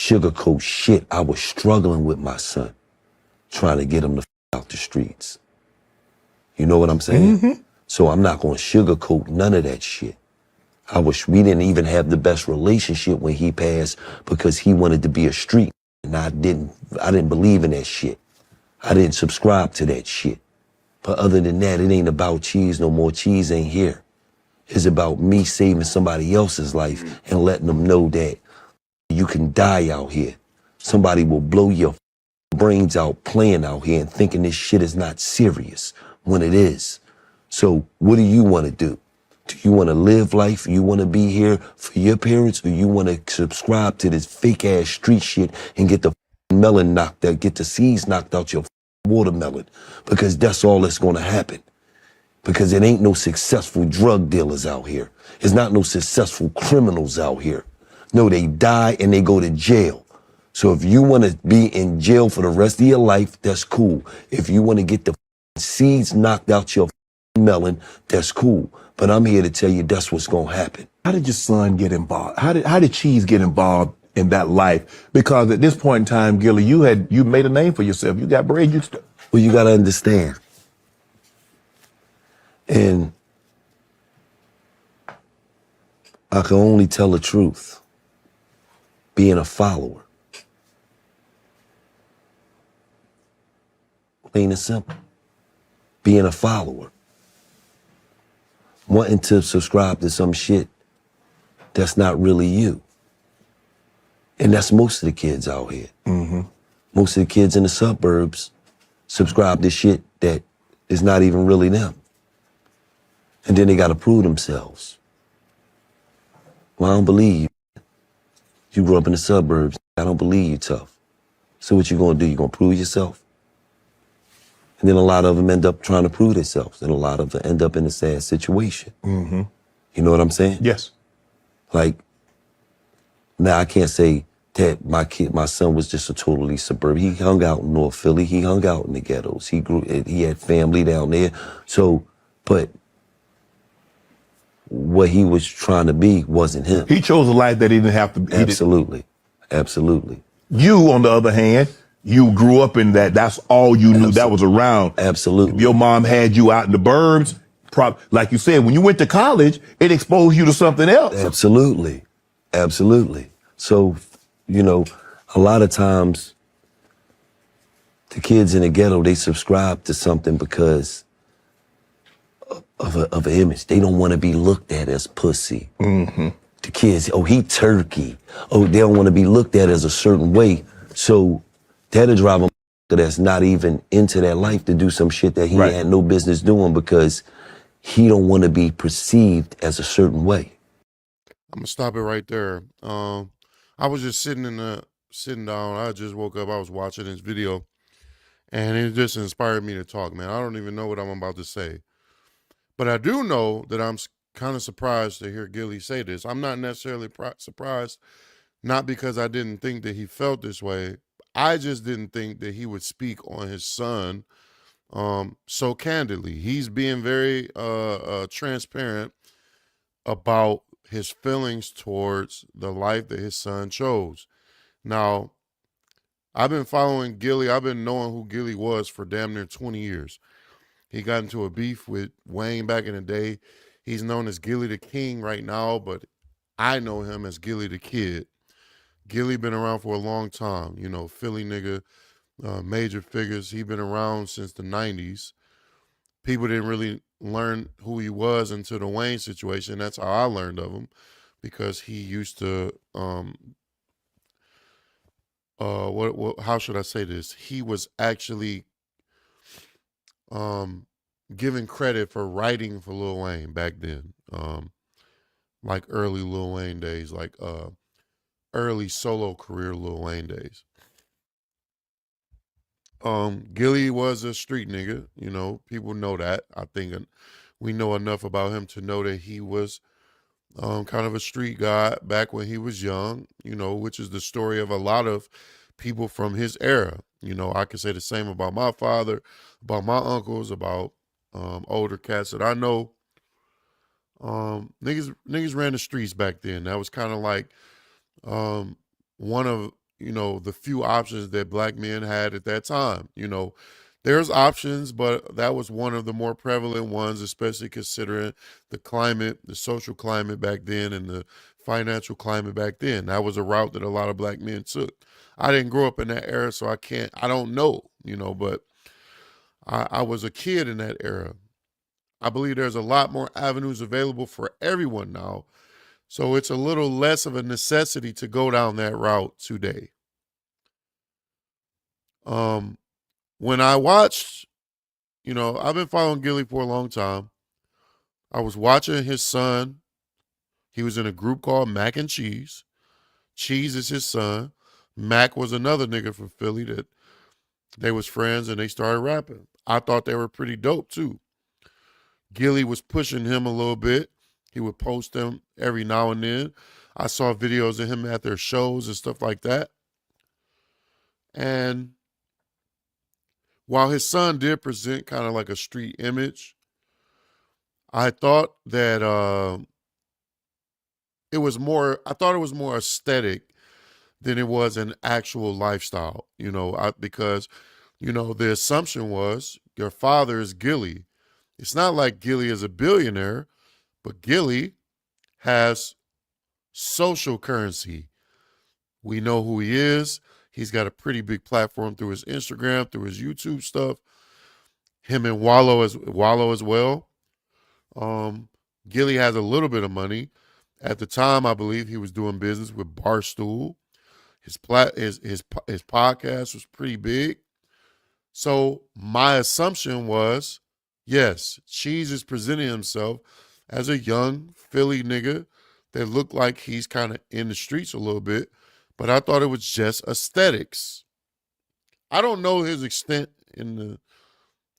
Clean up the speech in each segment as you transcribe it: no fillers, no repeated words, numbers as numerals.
sugarcoat shit. I was struggling with my son, trying to get him to out the streets. You know what I'm saying? Mm-hmm. So I'm not gonna sugarcoat none of that shit. We didn't even have the best relationship when he passed because he wanted to be a street, and I didn't believe in that shit. I didn't subscribe to that shit. But other than that, it ain't about cheese no more. Cheese ain't here. It's about me saving somebody else's life and letting them know that you can die out here. Somebody will blow your brains out playing out here and thinking this shit is not serious when it is. So what do you want to do? Do you want to live life? You want to be here for your parents, or you want to subscribe to this fake ass street shit and get the melon knocked out, get the seeds knocked out your watermelon? Because that's all that's going to happen. Because it ain't no successful drug dealers out here. It's not no successful criminals out here. No, they die and they go to jail. So if you want to be in jail for the rest of your life, that's cool. If you want to get the seeds knocked out your melon, that's cool. But I'm here to tell you that's what's going to happen. How did your son get involved? How did Cheese get involved in that life? Because at this point in time, Gillie, you made a name for yourself. You got bread. Well, you got to understand. And I can only tell the truth. Being a follower. Plain and simple. Being a follower. Wanting to subscribe to some shit that's not really you. And that's most of the kids out here. Mm-hmm. Most of the kids in the suburbs subscribe to shit that is not even really them. And then they gotta prove themselves. Well, I don't believe you. You grew up in the suburbs. I don't believe you tough. So what you gonna do? You gonna prove yourself? And then a lot of them end up trying to prove themselves, and a lot of them end up in a sad situation. Mm-hmm. You know what I'm saying? Yes. Like, now I can't say that my son was just a totally suburban. He hung out in North Philly. He hung out in the ghettos. He had family down there. So, but what he was trying to be wasn't him. He chose a life that he didn't have to. Absolutely. Absolutely. You, on the other hand, you grew up in that. That's all you knew. That was around. Absolutely. If your mom had you out in the burbs, like you said, when you went to college, it exposed you to something else. Absolutely. Absolutely. So, you know, a lot of times the kids in the ghetto, they subscribe to something because of an image. They don't want to be looked at as pussy. Mm-hmm. The kids, oh, he turkey. Oh, they don't want to be looked at as a certain way. So that'll drive a that's not even into that life to do some shit that he had no business doing because he don't want to be perceived as a certain way. I'm gonna stop it right there. I was just sitting down. I just woke up. I was watching this video, and it just inspired me to talk. Man, I don't even know what I'm about to say, but I do know that I'm kind of surprised to hear Gillie say this. I'm not necessarily surprised, not because I didn't think that he felt this way. I just didn't think that he would speak on his son so candidly. He's being very transparent about his feelings towards the life that his son chose. Now, I've been following Gillie. I've been knowing who Gillie was for damn near 20 years. He got into a beef with Wayne back in the day. He's known as Gillie the King right now, but I know him as Gillie the Kid. Gillie been around for a long time, you know, Philly nigga, major figures. He been around since the 90s. People didn't really learn who he was until the Wayne situation. That's how I learned of him, because he used to, how should I say this? He was actually given credit for writing for Lil Wayne back then, like early Lil Wayne days, like early solo career Lil Wayne days. Gillie was a street nigga, you know, people know that. I think we know enough about him to know that he was kind of a street guy back when he was young, you know, which is the story of a lot of people from his era. You know, I can say the same about my father, about my uncles, about older cats that I know. Niggas ran the streets back then. That was kind of like one of the few options that black men had at that time. There's options, but that was one of the more prevalent ones, especially considering the climate, the social climate back then, and the financial climate back then. That was a route that a lot of black men took. I didn't grow up in that era, so I don't know, but I was a kid in that era. I believe there's a lot more avenues available for everyone now. So it's a little less of a necessity to go down that route today. When I watched, I've been following Gillie for a long time. I was watching his son. He was in a group called Mac and Cheese. Cheese is his son. Mac was another nigga from Philly that they was friends and they started rapping. I thought they were pretty dope too. Gillie was pushing him a little bit. He would post them every now and then. I saw videos of him at their shows and stuff like that. And while his son did present kind of like a street image, I thought that it was more aesthetic than it was an actual lifestyle, because, the assumption was your father is Gillie. It's not like Gillie is a billionaire, but Gillie has social currency. We know who he is. He's got a pretty big platform through his Instagram, through his YouTube stuff. Him and Wallow as well. Gillie has a little bit of money. At the time, I believe he was doing business with Barstool. His podcast was pretty big. So my assumption was, yes, Cheese is presenting himself as a young Philly nigga that looked like he's kind of in the streets a little bit, but I thought it was just aesthetics. I don't know his extent in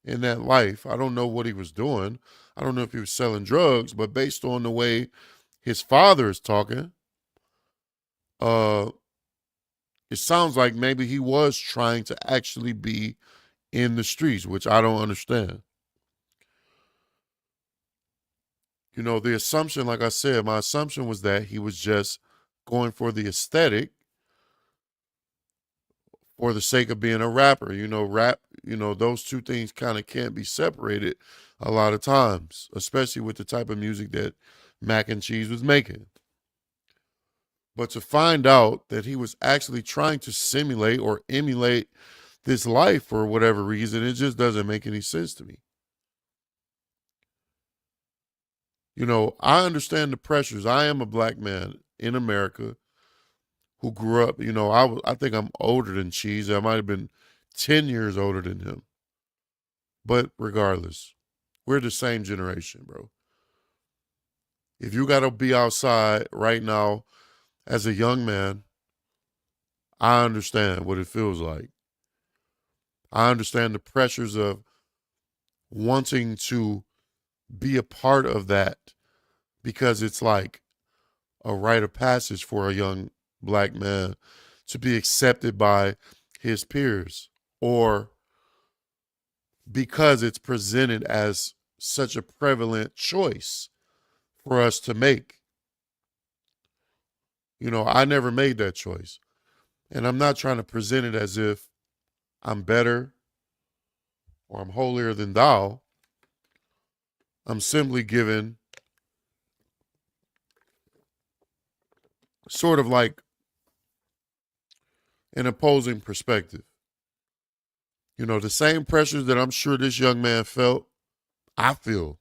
that life. I don't know what he was doing. I don't know if he was selling drugs, but based on the way his father is talking, it sounds like maybe he was trying to actually be in the streets, which I don't understand. The assumption, like I said, my assumption was that he was just going for the aesthetic for the sake of being a rapper. Rap, those two things kind of can't be separated a lot of times, especially with the type of music that Mac and Cheese was making. But to find out that he was actually trying to simulate or emulate this life for whatever reason, it just doesn't make any sense to me. I understand the pressures. I am a black man in America who grew up, I think I'm older than Cheese. I might have been 10 years older than him. But regardless, we're the same generation, bro. If you got to be outside right now as a young man, I understand what it feels like. I understand the pressures of wanting to be a part of that because it's like a rite of passage for a young black man to be accepted by his peers, or because it's presented as such a prevalent choice for us to make. I never made that choice. And I'm not trying to present it as if I'm better or I'm holier than thou. I'm simply giving sort of like an opposing perspective. The same pressures that I'm sure this young man felt, I feel.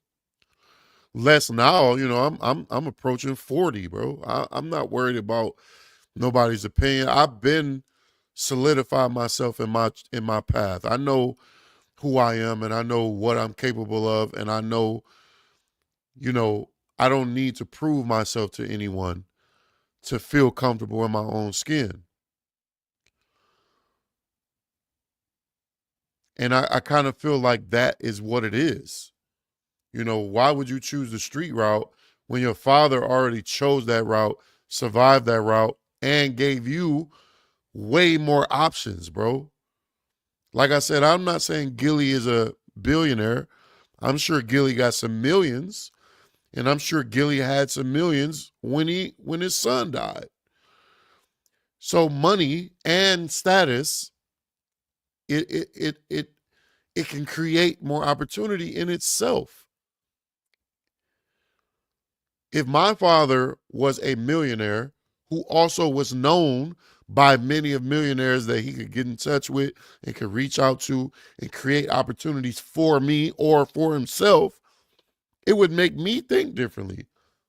Less now, I'm approaching 40, bro. I'm not worried about nobody's opinion. I've been solidified myself in my path. I know who I am and I know what I'm capable of, and I know, I don't need to prove myself to anyone to feel comfortable in my own skin. And I kind of feel like that is what it is. Why would you choose the street route when your father already chose that route, survived that route, and gave you way more options, bro? Like I said, I'm not saying Gillie is a billionaire. I'm sure Gillie got some millions, and I'm sure Gillie had some millions when his son died. So money and status, it can create more opportunity in itself. If my father was a millionaire who also was known by many of millionaires that he could get in touch with and could reach out to and create opportunities for me or for himself, it would make me think differently.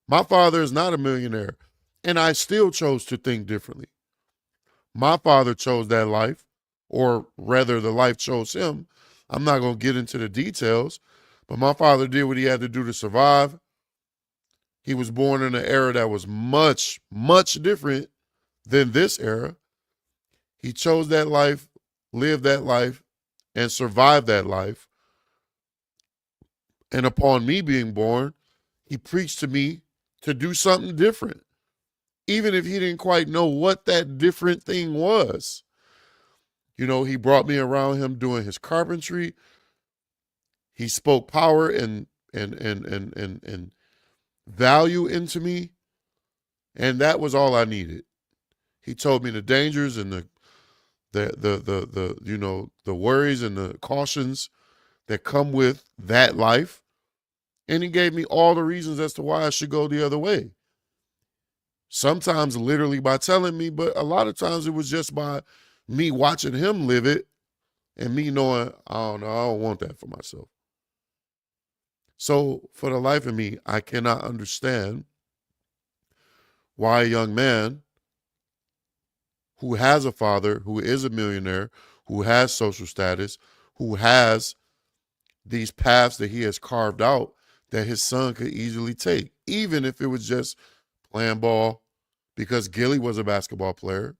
My father is not a millionaire, and I still chose to think differently. My father chose that life, or rather, the life chose him. I'm not going to get into the details, but my father did what he had to do to survive. He was born in an era that was much, much different than this era. He chose that life, lived that life, and survived that life. And upon me being born, he preached to me to do something different, even if he didn't quite know what that different thing was. You know, he brought me around him doing his carpentry. He spoke power and value into me, and that was all I needed. He told me the dangers and the you know, the worries and the cautions that come with that life, and he gave me all the reasons as to why I should go the other way. Sometimes literally by telling me, but a lot of times it was just by me watching him live it and me knowing, I don't know, I don't want that for myself. So for the life of me, I cannot understand why a young man who has a father, who is a millionaire, who has social status, who has these paths that he has carved out that his son could easily take, even if it was just playing ball, because Gillie was a basketball player.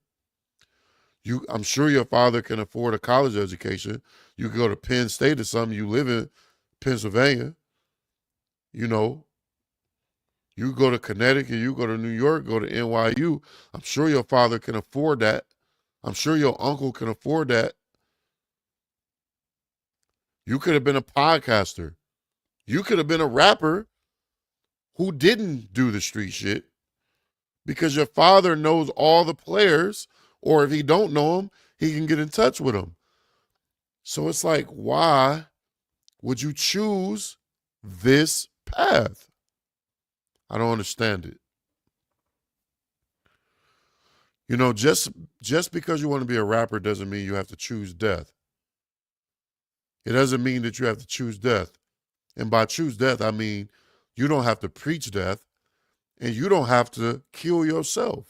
I'm sure your father can afford a college education. You could go to Penn State or something. You live in Pennsylvania. You know, you go to Connecticut, you go to New York, go to NYU. I'm sure your father can afford that. I'm sure your uncle can afford that. You could have been a podcaster. You could have been a rapper who didn't do the street shit because your father knows all the players, or if he don't know them, he can get in touch with them. So it's like, why would you choose this path? I don't understand it. You know, just because you want to be a rapper doesn't mean you have to choose death. It doesn't mean that you have to choose death. And by choose death, I mean you don't have to preach death and you don't have to kill yourself.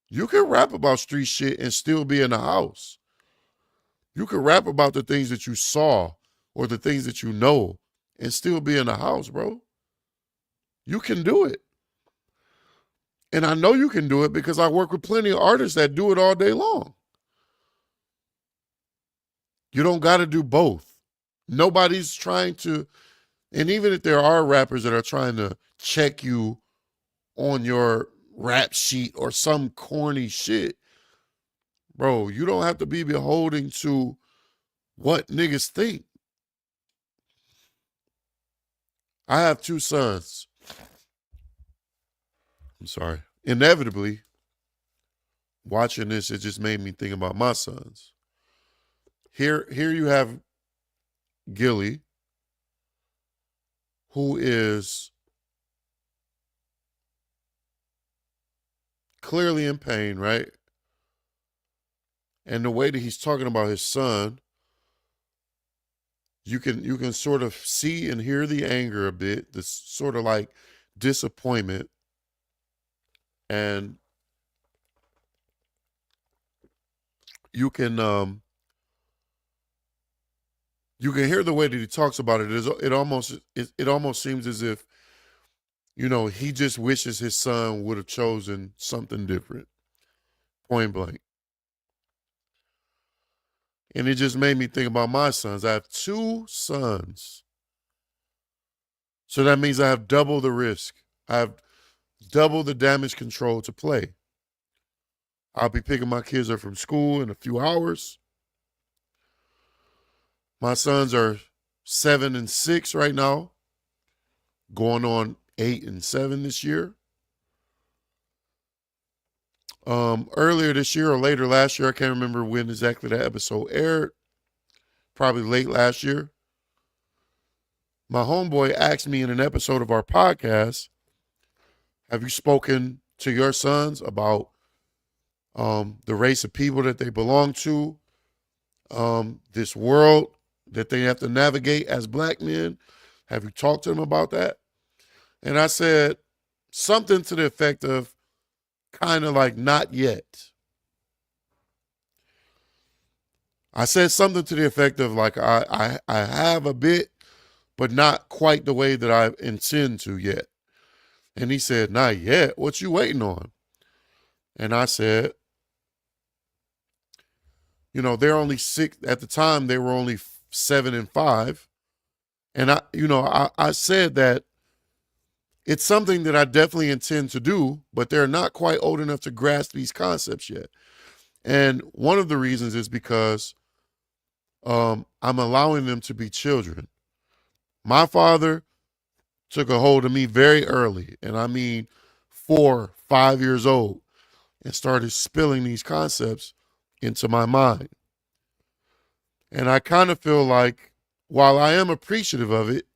You can rap about street shit and still be in the house. You can rap about the things that you saw or the things that you know and still be in the house, bro. You can do it. And I know you can do it because I work with plenty of artists that do it all day long. You don't got to do both. Nobody's trying to, and even if there are rappers that are trying to check you on your rap sheet or some corny shit, bro, you don't have to be beholden to what niggas think. I have two sons. I'm sorry. Inevitably, watching this, it just made me think about my sons. Here you have Gillie, who is clearly in pain, right? And the way that he's talking about his son, you can sort of see and hear the anger a bit, this sort of like disappointment. And you can hear the way that he talks about it. It almost seems as if, you know, he just wishes his son would have chosen something different, point blank. And it just made me think about my sons. I have two sons. So that means I have double the risk. I have double the damage control to play. I'll be picking my kids up from school in a few hours. My sons are 7 and 6 right now, going on 8 and 7 this year. Earlier this year or later last year, I can't remember when exactly that episode aired, probably late last year. My homeboy asked me in an episode of our podcast, have you spoken to your sons about the race of people that they belong to, this world that they have to navigate as black men? Have you talked to them about that? And I said something to the effect of kind of like, not yet. I said something to the effect of like, I have a bit, but not quite the way that I intend to yet. And he said, not yet. What you waiting on? And I said, you know, they're only 6 at the time. They were only 7 and 5. And I said that it's something that I definitely intend to do, but they're not quite old enough to grasp these concepts yet. And one of the reasons is because I'm allowing them to be children. My father took a hold of me very early, and I mean 4, 5 years old, and started spilling these concepts into my mind. And I kind of feel like, while I am appreciative of it,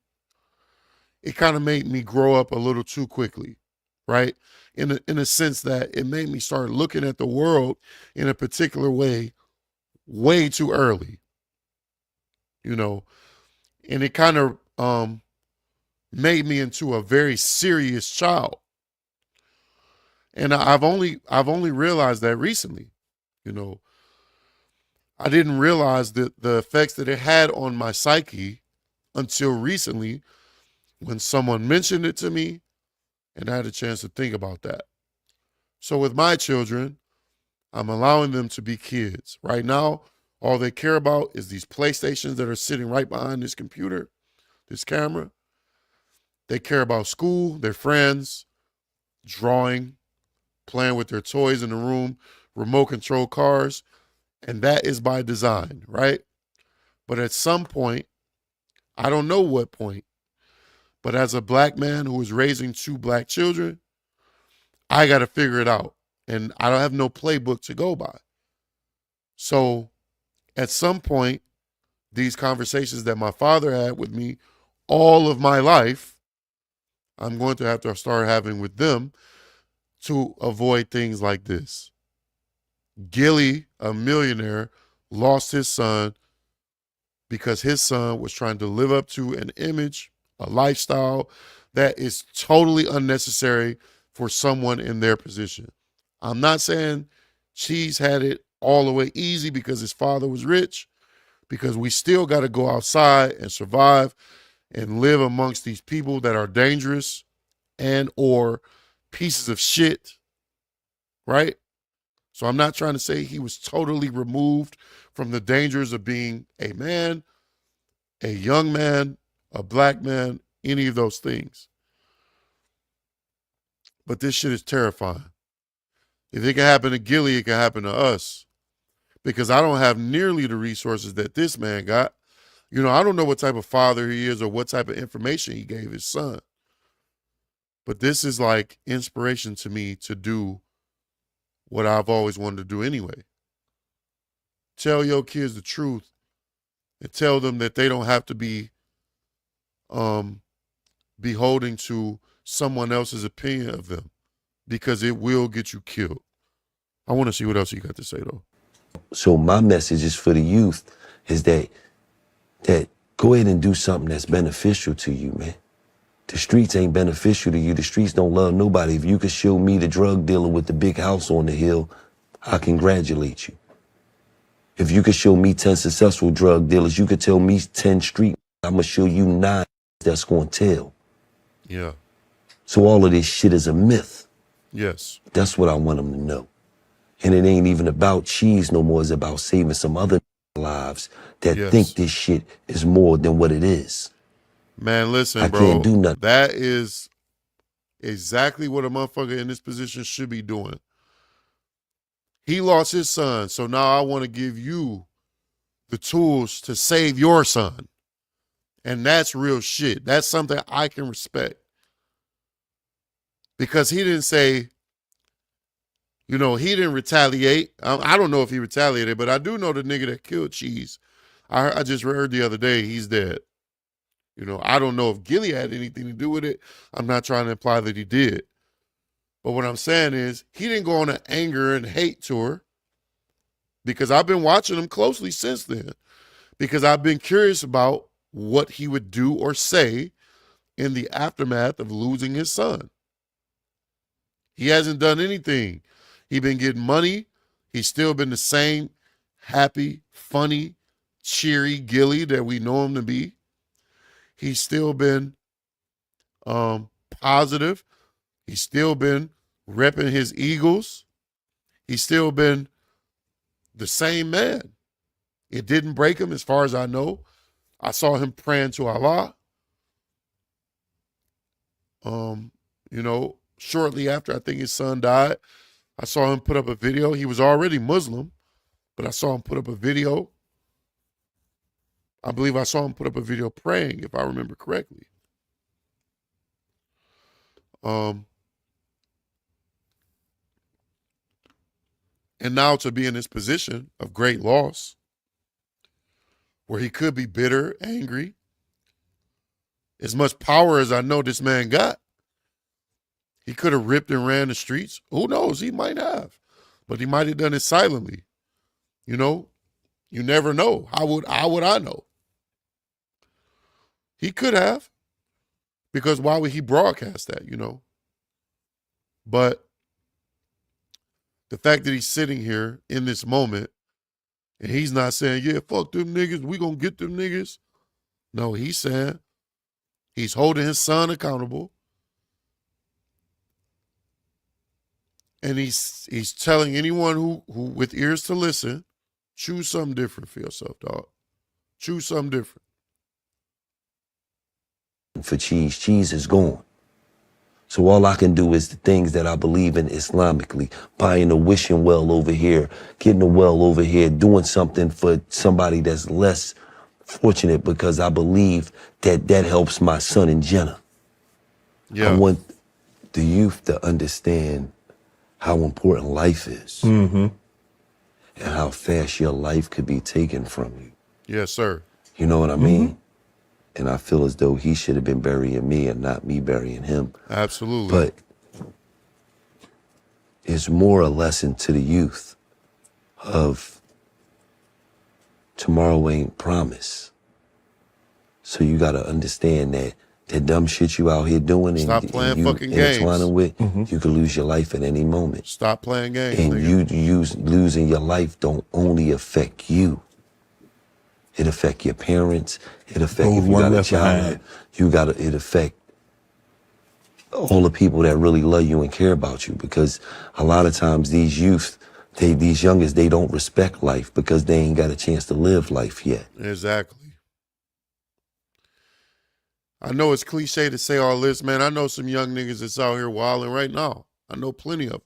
it kind of made me grow up a little too quickly, right? In a sense that it made me start looking at the world in a particular way too early, you know, and it kind of made me into a very serious child. And I've only realized that recently, you know. I didn't realize the effects that it had on my psyche until recently, when someone mentioned it to me and I had a chance to think about that. So with my children, I'm allowing them to be kids. Right now, all they care about is these PlayStations that are sitting right behind this computer, this camera. They care about school, their friends, drawing, playing with their toys in the room, remote control cars, and that is by design, right? But at some point, I don't know what point, but as a black man who is raising 2 black children, I got to figure it out. And I don't have no playbook to go by. So at some point, these conversations that my father had with me all of my life, I'm going to have to start having with them to avoid things like this. Gillie, a millionaire, lost his son because his son was trying to live up to an image, a lifestyle that is totally unnecessary for someone in their position. I'm not saying Cheese had it all the way easy because his father was rich, because we still got to go outside and survive and live amongst these people that are dangerous and or pieces of shit, right? So I'm not trying to say he was totally removed from the dangers of being a man, a young man, a black man, any of those things. But this shit is terrifying. If it can happen to Gillie, it can happen to us. Because I don't have nearly the resources that this man got. You know, I don't know what type of father he is or what type of information he gave his son. But this is like inspiration to me to do what I've always wanted to do anyway. Tell your kids the truth and tell them that they don't have to be beholden to someone else's opinion of them, because it will get you killed. I want to see what else you got to say, though. So my message is for the youth is that go ahead and do something that's beneficial to you, man. The streets ain't beneficial to you. The streets don't love nobody. If you could show me the drug dealer with the big house on the hill, I congratulate you. If you could show me 10 successful drug dealers, you could tell me 10 street, I'm gonna show you 9 that's gonna tell. Yeah. So all of this shit is a myth. Yes. That's what I want them to know. And it ain't even about Cheese no more. It's about saving some other lives that think this shit is more than what it is. Man, listen, bro. Can't do nothing. That is exactly what a motherfucker in this position should be doing. He lost his son, so now I want to give you the tools to save your son. And that's real shit. That's something I can respect. Because he didn't say, You know, he didn't retaliate. I don't know if he retaliated, but I do know the nigga that killed Cheese. I just heard the other day he's dead. You know, I don't know if Gillie had anything to do with it. I'm not trying to imply that he did. But what I'm saying is he didn't go on an anger and hate tour, because I've been watching him closely since then, because I've been curious about what he would do or say in the aftermath of losing his son. He hasn't done anything. He's been getting money. He's still been the same happy, funny, cheery Gillie that we know him to be. He's still been positive. He's still been repping his Eagles. He's still been the same man. It didn't break him, as far as I know. I saw him praying to Allah. You know, shortly after I think his son died, I saw him put up a video. He was already Muslim, but I saw him put up a video. I believe I saw him put up a video praying, if I remember correctly. And now to be in this position of great loss, where he could be bitter, angry, as much power as I know this man got, he could have ripped and ran the streets. Who knows? He might have. But he might have done it silently. You know? You never know. How would I know? He could have. Because why would he broadcast that, you know? But the fact that he's sitting here in this moment and he's not saying, yeah, fuck them niggas, we gonna get them niggas. No, he's saying he's holding his son accountable. And he's telling anyone who with ears to listen, choose something different for yourself, dog. Choose something different. For Cheese is gone. So all I can do is the things that I believe in Islamically, buying a wishing well over here, getting a well over here, doing something for somebody that's less fortunate, because I believe that that helps my son and Jenna. Yeah. I want the youth to understand how important life is, and how fast your life could be taken from you. Yes, sir. You know what I mean? And I feel as though he should have been burying me and not me burying him. Absolutely. But it's more a lesson to the youth of tomorrow ain't promise. So you got to understand that that dumb shit you out here doing Stop and playing you fucking games. intertwining with, you could lose your life at any moment. Stop playing games, And nigga. losing your life don't only affect you. It affect your parents. It affect, if you got a child, it affect all the people that really love you and care about you. Because a lot of times these youth, these youngest, they don't respect life because they ain't got a chance to live life yet. Exactly. I know it's cliche to say all this, man. I know some young niggas that's out here wilding right now. I know plenty of them.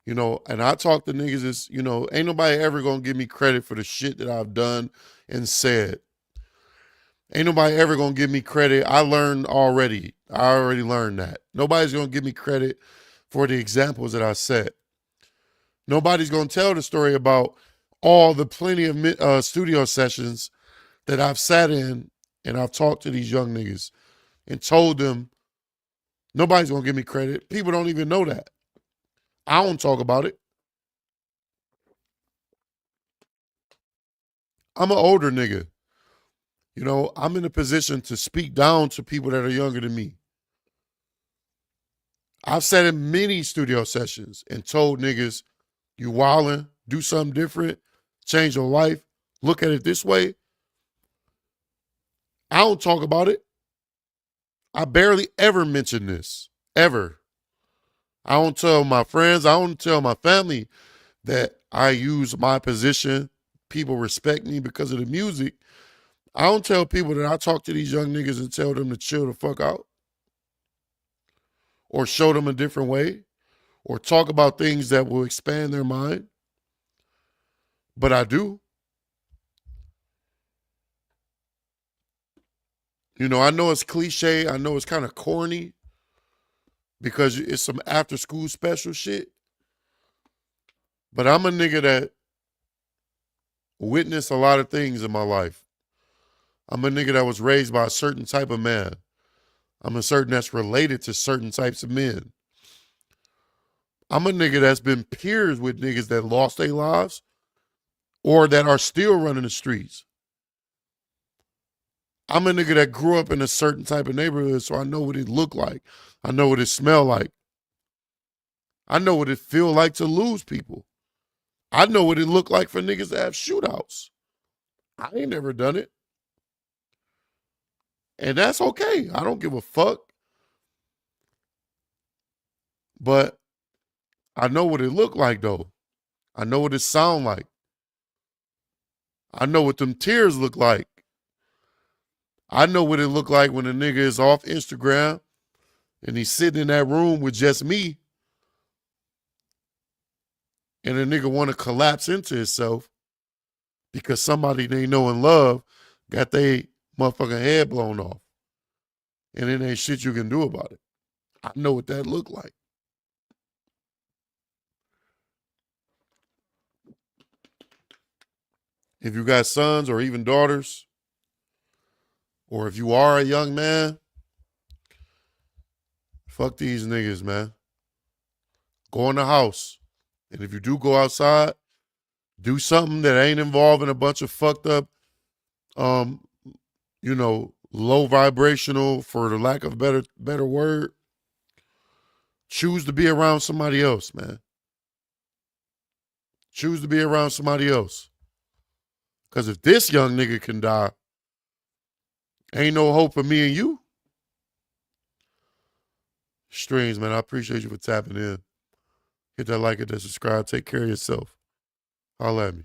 You know, and I talk to niggas that's, you know, ain't nobody ever gonna give me credit for the shit that I've done and said. Ain't nobody ever gonna give me credit. I learned already. I already learned that. Nobody's gonna give me credit for the examples that I set. Nobody's gonna tell the story about all the plenty of studio sessions that I've sat in and I've talked to these young niggas and told them. Nobody's gonna give me credit. People don't even know that. I don't talk about it. I'm an older nigga. You know, I'm in a position to speak down to people that are younger than me. I've sat in many studio sessions and told niggas, you wildin', do something different, change your life, look at it this way. I don't talk about it. I barely ever mention this, ever. I don't tell my friends, I don't tell my family that I use my position. People respect me because of the music. I don't tell people that I talk to these young niggas and tell them to chill the fuck out, or show them a different way, or talk about things that will expand their mind. But I do. You know, I know it's cliche. I know it's kind of corny because it's some after school special shit. But I'm a nigga that witnessed a lot of things in my life. I'm a nigga that was raised by a certain type of man. I'm a certain that's related to certain types of men. I'm a nigga that's been peers with niggas that lost their lives or that are still running the streets. I'm a nigga that grew up in a certain type of neighborhood, so I know what it look like. I know what it smell like. I know what it feel like to lose people. I know what it look like for niggas to have shootouts. I ain't never done it. And that's okay. I don't give a fuck. But I know what it look like though. I know what it sound like. I know what them tears look like. I know what it look like when a nigga is off Instagram and he's sitting in that room with just me and a nigga want to collapse into himself because somebody they know and love got their motherfucking head blown off. And it ain't shit you can do about it. I know what that look like. If you got sons or even daughters, or if you are a young man, fuck these niggas, man. Go in the house. And if you do go outside, do something that ain't involving a bunch of fucked up, low vibrational, for the lack of a better word. Choose to be around somebody else, man. Choose to be around somebody else. Because if this young nigga can die, ain't no hope for me and you. Streams, man. I appreciate you for tapping in. Hit that like, hit that subscribe. Take care of yourself. Holla at me.